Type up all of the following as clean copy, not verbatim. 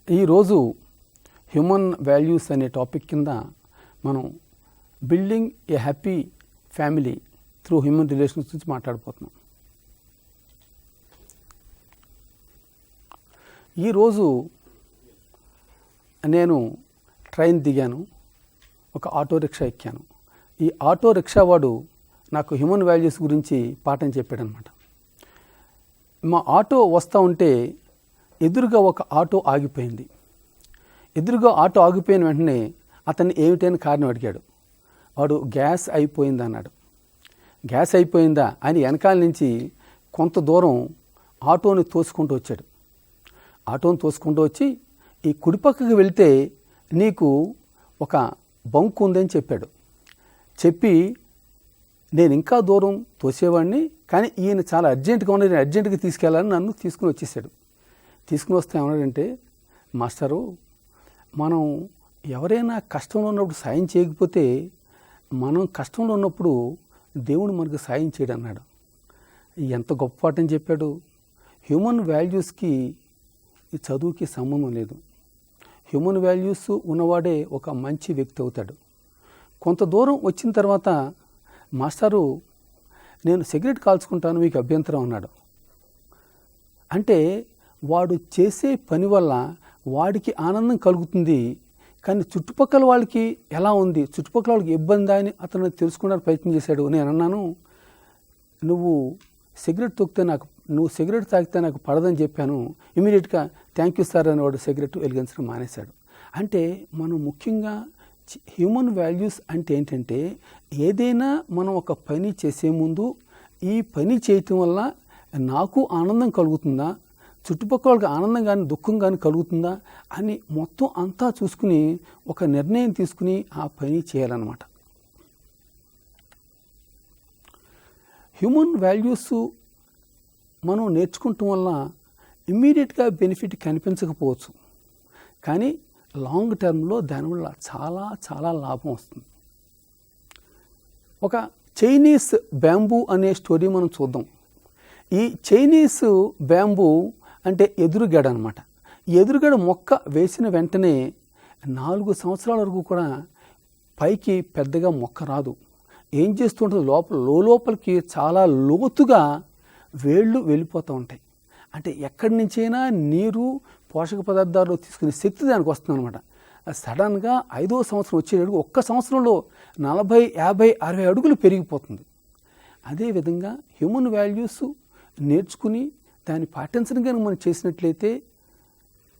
ఈరోజు human values అనే topic కింద మనం బిల్డింగ్ ఏ happy family through human relations గురించి మాట్లాడిపోతున్నాం. ఈరోజు నేను ట్రైన్ దిగాను, ఒక ఆటో రిక్షా ఎక్కాను. ఈ ఆటో రిక్షా వాడు నాకు హ్యూమన్ వాల్యూస్ గురించి పాఠం చెప్పాడనమాట. మా ఆటో వస్తూ ఉంటే ఎదురుగా ఒక ఆటో ఆగిపోయింది. ఎదురుగా ఆటో ఆగిపోయిన వెంటనే అతన్ని ఏమిటైన కారణం అడిగాడు. వాడు గ్యాస్ అయిపోయిందా అన్నాడు. గ్యాస్ అయిపోయిందా అని వెనకాల నుంచి కొంత దూరం ఆటోని తోసుకుంటూ వచ్చాడు. ఆటోని తోసుకుంటూ వచ్చి ఈ కుడిపక్కకి వెళ్తే నీకు ఒక బంక్ ఉందని చెప్పాడు. చెప్పి నేను ఇంకా దూరం తోసేవాడిని, కానీ ఈయన చాలా అర్జెంటుగా ఉన్నది, నేను అర్జెంటుగా తీసుకెళ్ళాలని నన్ను తీసుకుని వచ్చేసాడు. తీసుకుని వస్తే ఏమన్నాడంటే, మాస్టరు మనం ఎవరైనా కష్టంలో ఉన్నప్పుడు సాయం చేయకపోతే మనం కష్టంలో ఉన్నప్పుడు దేవుడు మనకు సాయం చేయడు అన్నాడు. ఎంత గొప్ప పాఠం చెప్పాడు. హ్యూమన్ వాల్యూస్కి ఈ చదువుకి సంబంధం లేదు. హ్యూమన్ వాల్యూస్ ఉన్నవాడే ఒక మంచి వ్యక్తి అవుతాడు. కొంత దూరం వచ్చిన తర్వాత, మాస్టారు నేను సిగరెట్ కాల్చుకుంటాను, మీకు అభ్యంతరం అన్నాడు. అంటే వాడు చేసే పని వల్ల వాడికి ఆనందం కలుగుతుంది, కానీ చుట్టుపక్కల వాళ్ళకి ఎలా ఉంది, చుట్టుపక్కల వాళ్ళకి ఇబ్బంది అని అతను తెలుసుకోవడానికి ప్రయత్నం చేశాడు. నేను అన్నాను, నువ్వు సిగరెట్ తాగితే నాకు పడదని చెప్పాను. ఇమీడియట్గా థ్యాంక్ యూ సార్ అని వాడు సిగరెట్ వెలిగించడం మానేశాడు. అంటే మనం ముఖ్యంగా హ్యూమన్ వాల్యూస్ అంటే ఏంటంటే, ఏదైనా మనం ఒక పని చేసే ముందు ఈ పని చేయటం వల్ల నాకు ఆనందం కలుగుతుందా, చుట్టుపక్కల వాళ్ళకి ఆనందం కానీ దుఃఖం కానీ కలుగుతుందా అని మొత్తం అంతా చూసుకుని ఒక నిర్ణయం తీసుకుని ఆ పని చేయాలన్నమాట. హ్యూమన్ వాల్యూస్ మనం నేర్చుకోవటం వల్ల ఇమ్మీడియట్గా బెనిఫిట్ కనిపించకపోవచ్చు, కానీ లాంగ్ టర్మ్లో దానివల్ల చాలా చాలా లాభం వస్తుంది. ఒక చైనీస్ బ్యాంబూ అనే స్టోరీ మనం చూద్దాం. ఈ చైనీస్ బ్యాంబూ అంటే ఎదురుగడ అనమాట. ఈ ఎదురుగడ మొక్క వేసిన వెంటనే 4 సంవత్సరాల వరకు కూడా పైకి పెద్దగా మొక్క రాదు. ఏం చేస్తుంటుంది, లోపలికి చాలా లోతుగా వేళ్ళు వెళ్ళిపోతూ ఉంటాయి. అంటే ఎక్కడి నుంచైనా నీరు పోషక పదార్థాలు తీసుకునే శక్తి దానికి వస్తుంది అనమాట. సడన్గా 5వ సంవత్సరం వచ్చేటప్పుడు ఒక్క సంవత్సరంలో 40, 50, 60 అడుగులు పెరిగిపోతుంది. అదేవిధంగా హ్యూమన్ వాల్యూస్ నేర్చుకుని దాన్ని పాటించడం కనుక మనం చేసినట్లయితే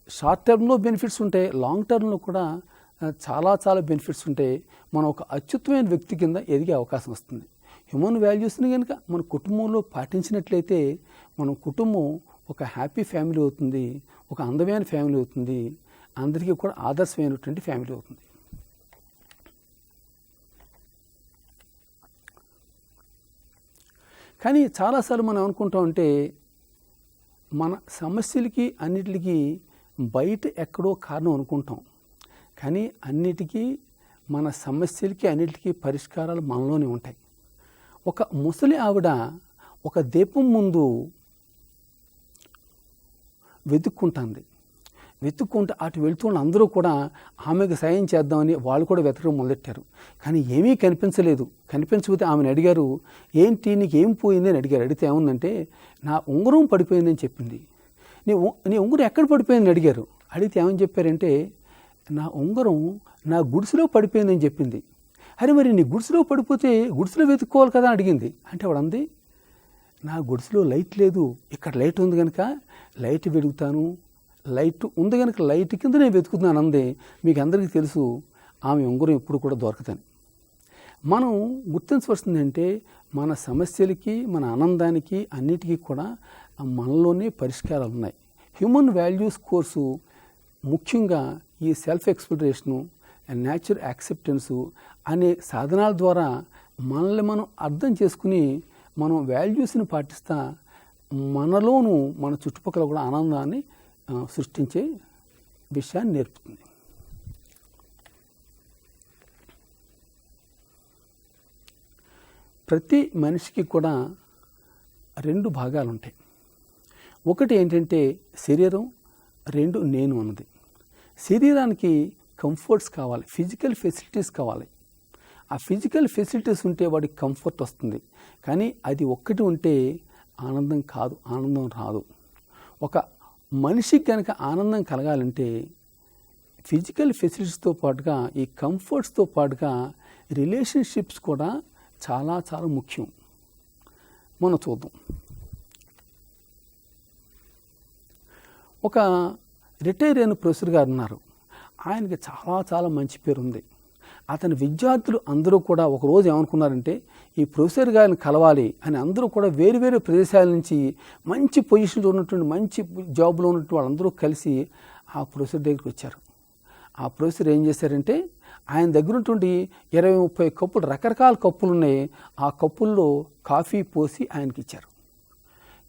షార్ట్ టర్మ్లో బెనిఫిట్స్ ఉంటాయి, లాంగ్ టర్మ్లో కూడా చాలా చాలా బెనిఫిట్స్ ఉంటాయి. మనం ఒక అత్యుత్తమైన వ్యక్తి కింద ఎదిగే అవకాశం వస్తుంది. హ్యూమన్ వాల్యూస్ని కనుక మన కుటుంబంలో పాటించినట్లయితే మన కుటుంబం ఒక హ్యాపీ ఫ్యామిలీ అవుతుంది, ఒక అందమైన ఫ్యామిలీ అవుతుంది, అందరికీ కూడా ఆదర్శమైనటువంటి ఫ్యామిలీ అవుతుంది. కానీ చాలాసార్లు మనం అనుకుంటామంటే, మన సమస్యలకి అన్నిటికీ బయట ఎక్కడో కారణం అనుకుంటాం, కానీ అన్నిటికీ మన సమస్యలకి అన్నిటికీ పరిష్కారాలు మనలోనే ఉంటాయి. ఒక ముసలి ఆవిడ ఒక దీపం ముందు వెతుక్కుంటుంది. అటు వెళ్తున్న అందరూ కూడా ఆమెకు సాయం చేద్దామని వాళ్ళు కూడా వెతకడం మొదలెట్టారు. కానీ ఏమీ కనిపించకపోతే ఆమెను అడిగారు, ఏంటి నీకు ఏం పోయింది అని అడిగారు. అడిగితే ఏముందంటే, నా ఉంగరం పడిపోయిందని చెప్పింది. నీ ఉంగరం ఎక్కడ పడిపోయిందని అడిగారు. అడిగితే ఏమని చెప్పారంటే, నా ఉంగరం నా గుడిసెలో పడిపోయిందని చెప్పింది. అరే మరి నీ గుడిసెలో పడిపోతే గుడిసెలో వెతుక్కోవాలి కదా అని అడిగింది. అంటే వాడు అంది, నా గుడిసెలో లైట్ లేదు, ఇక్కడ లైట్ ఉంది కనుక లైట్ వెలుగుతాను, లైట్ ఉంది కనుక లైట్ కింద నేను వెతుకుతున్నాను అంది. మీకు అందరికీ తెలుసు ఆమె ఉంగరం ఎప్పుడు కూడా దొరకదని. మనం గుర్తించవలసింది అంటే మన సమస్యలకి, మన ఆనందానికి అన్నిటికీ కూడా మనలోనే పరిష్కారాలు ఉన్నాయి. హ్యూమన్ వాల్యూస్ కోర్సు ముఖ్యంగా ఈ సెల్ఫ్ ఎక్స్ప్లోరేషను, నేచర్ యాక్సెప్టెన్సు అనే సాధనాల ద్వారా మనల్ని మనం అర్థం చేసుకుని మనం వాల్యూస్ని పాటిస్తా మనలోనూ మన చుట్టుపక్కల కూడా ఆనందాన్ని సృష్టించే విషయాన్ని నేర్పుతుంది. ప్రతి మనిషికి కూడా 2 భాగాలు ఉంటాయి. ఒకటి ఏంటంటే శరీరం, 2 నేను అన్నది. శరీరానికి కంఫర్ట్స్ కావాలి, ఫిజికల్ ఫెసిలిటీస్ కావాలి. ఆ ఫిజికల్ ఫెసిలిటీస్ ఉంటే వాడికి కంఫర్ట్ వస్తుంది. కానీ అది ఒక్కటి ఉంటే ఆనందం కాదు, ఆనందం రాదు. ఒక మనిషికి కనుక ఆనందం కలగాలంటే ఫిజికల్ ఫెసిలిటీస్తో పాటుగా ఈ కంఫర్ట్స్తో పాటుగా రిలేషన్షిప్స్ కూడా చాలా చాలా ముఖ్యం. మనం చూద్దాం. ఒక రిటైర్ అయిన ప్రొఫెసర్ గారు ఉన్నారు. ఆయనకి చాలా చాలా మంచి పేరు ఉంది. అతని విద్యార్థులు అందరూ కూడా ఒకరోజు ఏమనుకున్నారంటే ఈ ప్రొఫెసర్ గారిని కలవాలి అని అందరూ కూడా వేరు వేరు ప్రదేశాల నుంచి మంచి పొజిషన్లో ఉన్నటువంటి, మంచి జాబ్లో ఉన్నటువంటి వాళ్ళందరూ కలిసి ఆ ప్రొఫెసర్ దగ్గరికి వచ్చారు. ఆ ప్రొఫెసర్ ఏం చేశారంటే ఆయన దగ్గర ఉన్నటువంటి 20-30 కప్పులు, రకరకాల కప్పులు ఉన్నాయి. ఆ కప్పుల్లో కాఫీ పోసి ఆయనకి ఇచ్చారు.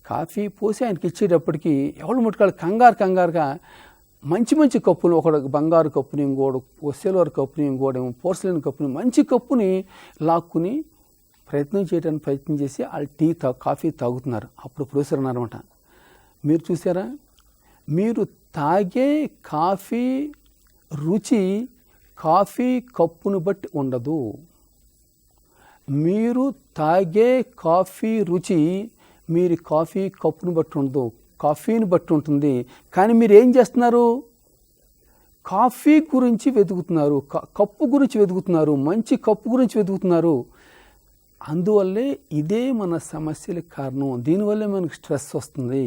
కాఫీ పోసి ఆయనకి ఇచ్చేటప్పటికి ఎవరు ముట్టుకాళ్ళు కంగారుగా మంచి మంచి కప్పులు, ఒక బంగారు కప్పుని, ఇంకోడు సిల్వర్ కప్పుని, ఇంకోడేమో పోర్సిలిన్ కప్పుని, మంచి కప్పుని లాక్కుని ప్రయత్నం చేసి వాళ్ళు కాఫీ తాగుతున్నారు. అప్పుడు ప్రొఫెసర్ అన్నారన్నమాట, మీరు చూసారా, మీరు తాగే కాఫీ రుచి కాఫీ కప్పును బట్టి ఉండదు. మీరు తాగే కాఫీ రుచి మీరు కాఫీ కప్పును బట్టి ఉండదు, కాఫీని బట్టి ఉంటుంది. కానీ మీరు ఏం చేస్తున్నారు, కాఫీ గురించి వెతుకుతున్నారు, కప్పు గురించి వెతుకుతున్నారు, మంచి కప్పు గురించి వెతుకుతున్నారు. అందువల్లే ఇదే మన సమస్యలకు కారణం. దీనివల్లే మనకు స్ట్రెస్ వస్తుంది,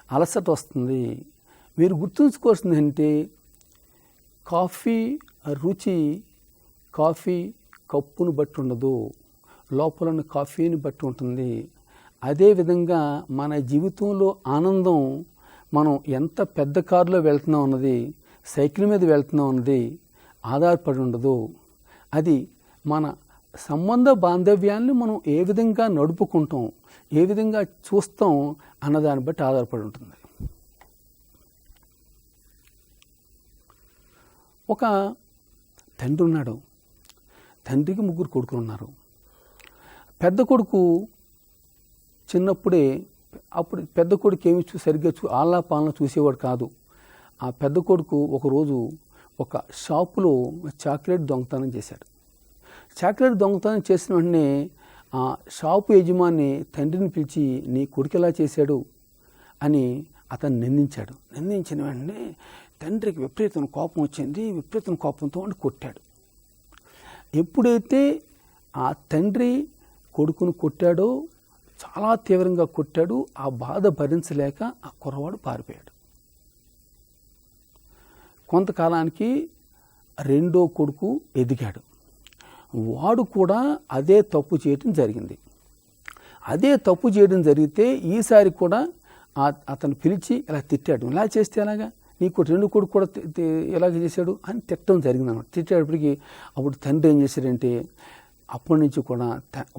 అలసట వస్తుంది. మీరు గుర్తుంచుకోవాల్సింది అంటే కాఫీ రుచి కాఫీ కప్పును బట్టి ఉండదు, లోపల కాఫీని బట్టి ఉంటుంది. అదేవిధంగా మన జీవితంలో ఆనందం మనం ఎంత పెద్ద కారులో వెళ్తున్నాం అన్నది, సైకిల్ మీద వెళ్తున్నాం అన్నది ఆధారపడి ఉండదు. అది మన సంబంధ బాంధవ్యాన్ని మనం ఏ విధంగా నడుపుకుంటాం, ఏ విధంగా చూస్తాం అన్నదాన్ని బట్టి ఆధారపడి ఉంటుంది. ఒక తండ్రి ఉన్నాడు. తండ్రికి 3 కొడుకులు ఉన్నారు. పెద్ద కొడుకు చిన్నప్పుడే, అప్పుడు పెద్ద కొడుకు ఏమి సరిగ్గా ఆలాపాలన చూసేవాడు కాదు. ఆ పెద్ద కొడుకు ఒకరోజు ఒక షాపులో చాక్లెట్ దొంగతనం చేశాడు. చాక్లెట్ దొంగతనం చేసిన వెంటనే ఆ షాపు యజమాని తండ్రిని పిలిచి, నీ కొడుకు ఎలా చేశాడు అని అతను నిందించాడు. నిందించిన వెంటనే తండ్రికి విపరీతమైన కోపం వచ్చింది. విపరీతమైన కోపంతో కొట్టాడు. ఎప్పుడైతే ఆ తండ్రి కొడుకును కొట్టాడో, చాలా తీవ్రంగా కొట్టాడు. ఆ బాధ భరించలేక ఆ కుర్రవాడు పారిపోయాడు. కొంతకాలానికి 2వ కొడుకు ఎదిగాడు. వాడు కూడా అదే తప్పు చేయడం జరిగింది. అదే తప్పు చేయడం జరిగితే ఈసారి కూడా అతను పిలిచి ఇలా తిట్టాడు. ఇలా చేస్తే ఎలాగా, నీకు 2 కొడుకు కూడా ఎలాగ చేశాడు అని తిట్టడం జరిగింది అన్నమాట. తిట్టేటప్పటికి అప్పుడు తండ్రి ఏం చేశాడంటే అప్పటి నుంచి కూడా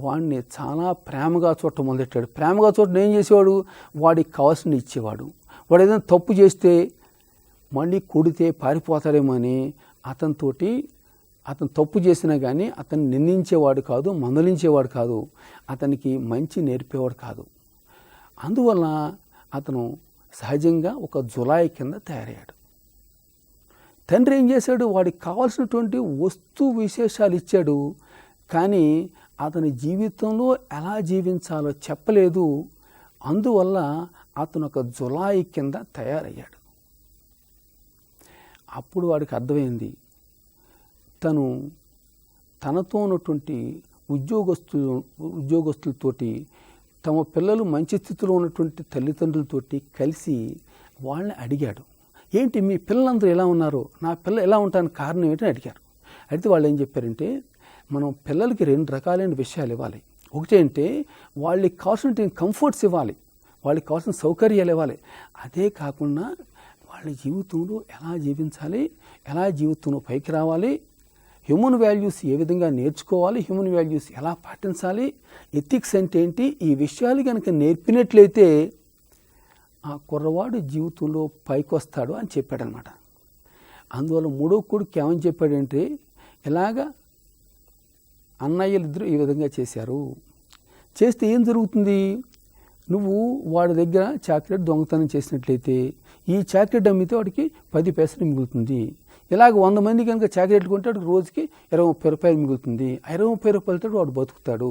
వాడిని చాలా ప్రేమగా చూడటం మొదలెట్టాడు. ప్రేమగా చూడటం ఏం చేసేవాడు, వాడికి కావాల్సింది ఇచ్చేవాడు. వాడు ఏదైనా తప్పు చేస్తే మళ్ళీ కొడితే పారిపోతాడేమో అని అతను తప్పు చేసినా కానీ అతన్ని నిందించేవాడు కాదు, మందలించేవాడు కాదు, అతనికి మంచి నేర్పేవాడు కాదు. అందువల్ల అతను సహజంగా ఒక జులాయి కింద తయారయ్యాడు. తండ్రి ఏం చేశాడు, వాడికి కావాల్సినటువంటి వస్తు విశేషాలు ఇచ్చాడు. కానీ అతని జీవితంలో ఎలా జీవించాలో చెప్పలేదు. అందువల్ల అతను ఒక జులాయి కింద తయారయ్యాడు. అప్పుడు వాడికి అర్థమైంది, తనతో ఉన్నటువంటి ఉద్యోగస్తులతోటి, తమ పిల్లలు మంచి స్థితిలో ఉన్నటువంటి తల్లిదండ్రులతోటి కలిసి వాళ్ళని అడిగాడు, ఏంటి మీ పిల్లలందరూ ఎలా ఉన్నారు, నా పిల్లలు ఎలా ఉండడానికి కారణం ఏంటని అడిగారు. అయితే వాళ్ళు ఏం చెప్పారంటే, మనం పిల్లలకి 2 రకాలైన విషయాలు ఇవ్వాలి. ఒకటి అంటే వాళ్ళకి కావాల్సిన కంఫర్ట్స్ ఇవ్వాలి, వాళ్ళకి కావాల్సిన సౌకర్యాలు ఇవ్వాలి. అదే కాకుండా వాళ్ళ జీవితంలో ఎలా జీవించాలి, ఎలా జీవితంలో పైకి రావాలి, హ్యూమన్ వాల్యూస్ ఏ విధంగా నేర్చుకోవాలి, హ్యూమన్ వాల్యూస్ ఎలా పాటించాలి, ఎథిక్స్ అంటే ఏంటి, ఈ విషయాలు కనుక నేర్పినట్లయితే ఆ కుర్రవాడు జీవితంలో పైకి వస్తాడు అని చెప్పాడనమాట. అందువల్ల 3వ కొడుకు ఏమని చెప్పాడంటే, ఇలాగా అన్నయ్యలిద్దరూ ఈ విధంగా చేశారు, చేస్తే ఏం జరుగుతుంది, నువ్వు వాడి దగ్గర చాక్లెట్ దొంగతనం చేసినట్లయితే ఈ చాక్లెట్ అమ్మితే వాడికి 10 పైసలు మిగులుతుంది. ఇలాగ 100 మంది కనుక చాక్లెట్లు కొంటే వాడికి రోజుకి 20-30 రూపాయలు మిగులుతుంది. 20-30 రూపాయలతో వాడు బతుకుతాడు.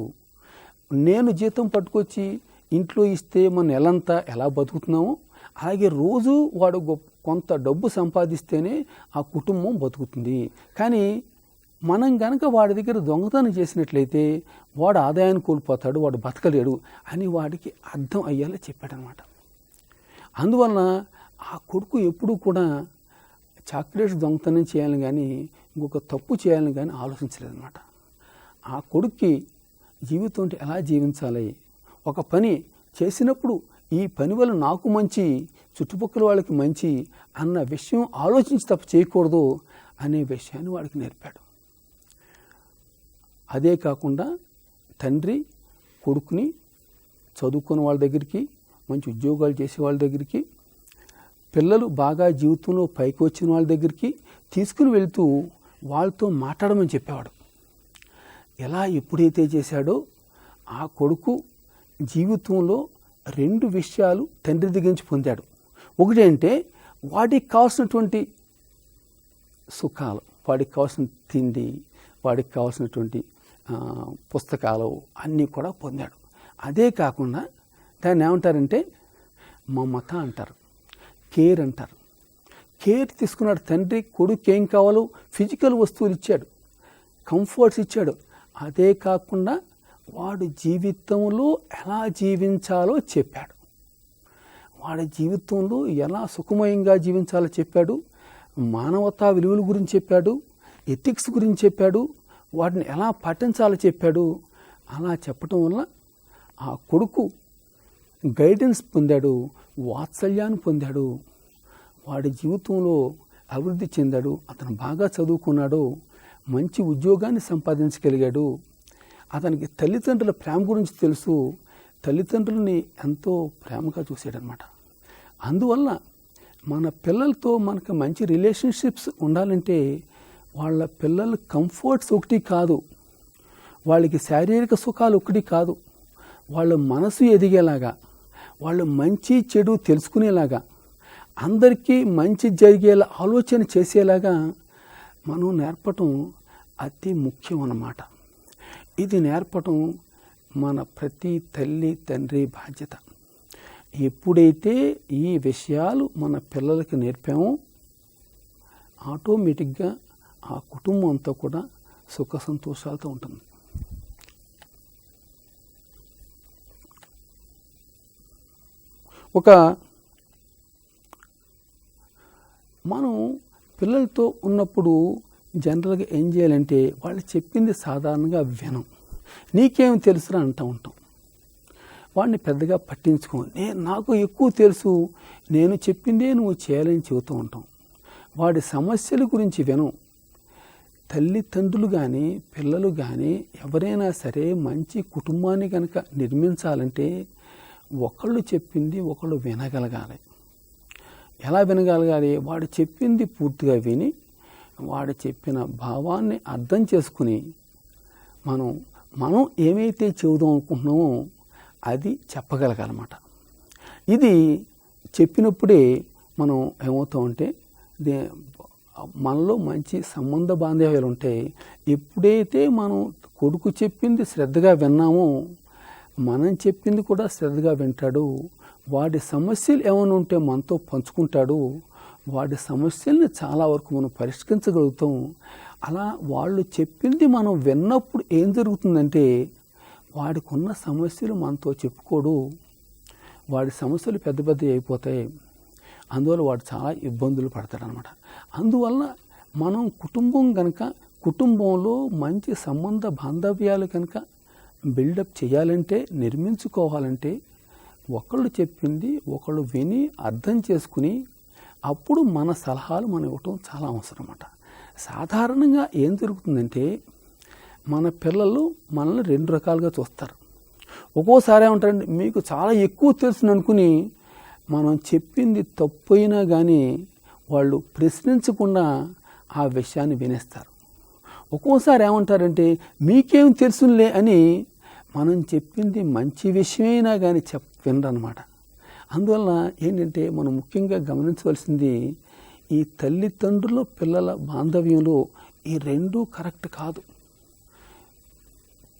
నేను జీతం పట్టుకొచ్చి ఇంట్లో ఇస్తే మన నెలంతా ఎలా బతుకుతున్నామో అలాగే రోజు వాడు కొంత డబ్బు సంపాదిస్తేనే ఆ కుటుంబం బతుకుతుంది. కానీ మనం కనుక వాడి దగ్గర దొంగతనం చేసినట్లయితే వాడు ఆదాయాన్ని కోల్పోతాడు, వాడు బతకలేడు అని వాడికి అర్థం అయ్యేలా చెప్పాడనమాట. అందువలన ఆ కొడుకు ఎప్పుడూ కూడా చాక్లెట్స్ దొంగతనం చేయాలని కానీ ఇంకొక తప్పు చేయాలని కానీ ఆలోచించలేదన్నమాట. ఆ కొడుక్కి జీవితం అంటే ఎలా జీవించాలి, ఒక పని చేసినప్పుడు ఈ పని వల్ల నాకు మంచి, చుట్టుపక్కల వాళ్ళకి మంచి అన్న విషయం ఆలోచించి తప్పు చేయకూడదు అనే విషయాన్ని వాడికి నేర్పాడు. అదే కాకుండా తండ్రి కొడుకుని చదువుకున్న వాళ్ళ దగ్గరికి, మంచి ఉద్యోగాలు చేసే వాళ్ళ దగ్గరికి, పిల్లలు బాగా జీవితంలో పైకి వచ్చిన వాళ్ళ దగ్గరికి తీసుకుని వెళ్తూ వాళ్ళతో మాట్లాడమని చెప్పేవాడు. ఎలా ఎప్పుడైతే చేశాడో ఆ కొడుకు జీవితంలో 2 విషయాలు తండ్రి దగ్గర నుంచి పొందాడు. ఒకటంటే వాడికి కావాల్సినటువంటి సుఖాలు, వాడికి కావాల్సిన తిండి, వాడికి కావాల్సినటువంటి పుస్తకాలు అన్నీ కూడా పొందాడు. అదే కాకుండా దాన్ని ఏమంటారంటే మమత అంటారు, కేర్ అంటారు. కేర్ తీసుకున్నాడు తండ్రి. కొడుకు ఏం కావాలో ఫిజికల్ వస్తువులు ఇచ్చాడు, కంఫర్ట్స్ ఇచ్చాడు. అదే కాకుండా వాడు జీవితంలో ఎలా జీవించాలో చెప్పాడు, వాడి జీవితంలో ఎలా సుఖమయంగా జీవించాలో చెప్పాడు, మానవతా విలువల గురించి చెప్పాడు, ఎథిక్స్ గురించి చెప్పాడు, వాటిని ఎలా పాటించాలో చెప్పాడు. అలా చెప్పటం వల్ల ఆ కొడుకు గైడెన్స్ పొందాడు, వాత్సల్యాన్ని పొందాడు, వాడి జీవితంలో అభివృద్ధి చెందాడు. అతను బాగా చదువుకున్నాడు, మంచి ఉద్యోగాన్ని సంపాదించగలిగాడు. అతనికి తల్లిదండ్రుల ప్రేమ గురించి తెలుసు, తల్లిదండ్రులని ఎంతో ప్రేమగా చూసాడనమాట. అందువల్ల మన పిల్లలతో మనకు మంచి రిలేషన్షిప్స్ ఉండాలంటే వాళ్ళ పిల్లల కంఫర్ట్స్ ఒకటి కాదు, వాళ్ళకి శారీరక సుఖాలు ఒకటి కాదు, వాళ్ళ మనసు ఎదిగేలాగా, వాళ్ళు మంచి చెడు తెలుసుకునేలాగా, అందరికీ మంచి జరిగేలా ఆలోచన చేసేలాగా మనం నేర్పటం అతి ముఖ్యం అన్నమాట. ఇది నేర్పటం మన ప్రతి తల్లి తండ్రి బాధ్యత. ఎప్పుడైతే ఈ విషయాలు మన పిల్లలకి నేర్పామో ఆటోమేటిక్గా ఆ కుటుంబం అంతా కూడా సుఖ సంతోషాలతో ఉంటుంది. మనం పిల్లలతో ఉన్నప్పుడు జనరల్గా ఏం చేయాలంటే వాళ్ళు చెప్పింది సాధారణంగా వినం. నీకేం తెలుసురా అంటూ ఉంటాం, వాడిని పెద్దగా పట్టించుకో, నాకు ఎక్కువ తెలుసు, నేను చెప్పిందే నువ్వు చేయాలని చెబుతూ ఉంటాం. వాడి సమస్యల గురించి వినం. తల్లిదండ్రులు కానీ పిల్లలు కానీ ఎవరైనా సరే మంచి కుటుంబాన్ని కనుక నిర్మించాలంటే ఒకళ్ళు చెప్పింది ఒకళ్ళు వినగలగాలి. ఎలా వినగలగాలి? వాడు చెప్పింది పూర్తిగా విని వాడు చెప్పిన భావాన్ని అర్థం చేసుకుని మనం ఏమైతే చెబుదాం అనుకుంటున్నామో అది చెప్పగలగాలన్నమాట. ఇది చెప్పినప్పుడే మనం ఏమవుతామంటే మనలో మంచి సంబంధ బాంధవ్యాలు ఉంటాయి. ఎప్పుడైతే మనం కొడుకు చెప్పింది శ్రద్ధగా విన్నామో మనం చెప్పింది కూడా శ్రద్ధగా వింటాడు. వాడి సమస్యలు ఏమైనా ఉంటే మనతో పంచుకుంటాడు. వాడి సమస్యల్ని చాలా వరకు మనం పరిష్కరించగలుగుతాం. అలా వాళ్ళు చెప్పింది మనం విన్నప్పుడు ఏం జరుగుతుందంటే వాడికి ఉన్న సమస్యలు మనతో చెప్పుకోడు, వాడి సమస్యలు పెద్ద పెద్ద అయిపోతాయి. అందువల్ల వాడు చాలా ఇబ్బందులు పడతాడనమాట. అందువల్ల మనం కుటుంబం కనుక కుటుంబంలో మంచి సంబంధ బాంధవ్యాలు కనుక బిల్డప్ చేయాలంటే, నిర్మించుకోవాలంటే ఒకళ్ళు చెప్పింది ఒకళ్ళు విని అర్థం చేసుకుని అప్పుడు మన సలహాలు మనం ఇవ్వటం చాలా అవసరం అన్నమాట. సాధారణంగా ఏం జరుగుతుందంటే మన పిల్లలు మనల్ని 2 రకాలుగా చూస్తారు. ఒక్కోసారి ఏమంటారంటే మీకు చాలా ఎక్కువ తెలుసును అనుకుని మనం చెప్పింది తప్పైనా కానీ వాళ్ళు ప్రశ్నించకుండా ఆ విషయాన్ని వినేస్తారు. ఒక్కోసారి ఏమంటారంటే మీకేం తెలుసులే అని మనం చెప్పింది మంచి విషయమైనా కానీ వినరన్నమాట. అందువల్ల ఏంటంటే మనం ముఖ్యంగా గమనించవలసింది ఈ తల్లిదండ్రుల పిల్లల బాంధవ్యంలో ఈ 2 కరెక్ట్ కాదు.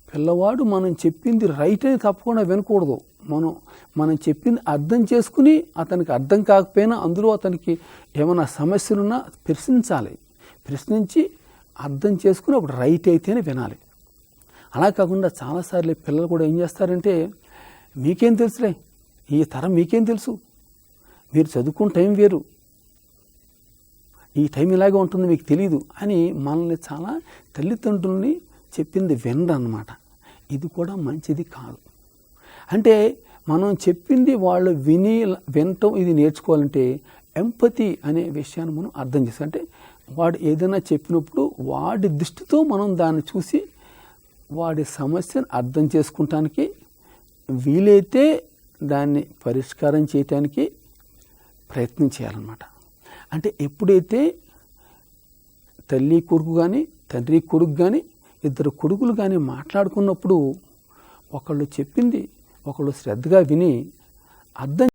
పిల్లవాడు మనం చెప్పింది రైట్ అని తప్పకుండా వినకూడదు. మనం చెప్పింది అర్థం చేసుకుని అతనికి అర్థం కాకపోయినా అందులో అతనికి ఏమైనా సమస్యలున్నా ప్రశ్నించాలి. ప్రశ్నించి అర్థం చేసుకుని అప్పుడు రైట్ అయితేనే వినాలి. అలా కాకుండా చాలాసార్లు పిల్లలు కూడా ఏం చేస్తారంటే మీకేం తెలుసులే, ఈ తరం మీకేం తెలుసు, మీరు చదువుకున్న టైం వేరు, ఈ టైం ఇలాగే ఉంటుంది మీకు తెలియదు అని మనల్ని చాలా తల్లిదండ్రుల్ని చెప్పింది వినరన్నమాట. ఇది కూడా మంచిది కాదు. అంటే మనం చెప్పింది వాళ్ళు వినటం ఇది నేర్చుకోవాలంటే ఎంపతి అనే విషయాన్ని మనం అర్థం చేస్తాం. అంటే వాడు ఏదైనా చెప్పినప్పుడు వాడి దృష్టితో మనం దాన్ని చూసి వాడి సమస్యను అర్థం చేసుకుంటానికి వీలైతే దాన్ని పరిష్కారం చేయటానికి ప్రయత్నం చేయాలన్నమాట. అంటే ఎప్పుడైతే తల్లి కొడుకు కానీ తండ్రి కొడుకు కానీ ఇద్దరు కొడుకులు కానీ మాట్లాడుకున్నప్పుడు ఒకళ్ళు చెప్పింది ఒకళ్ళు శ్రద్ధగా విని అర్థం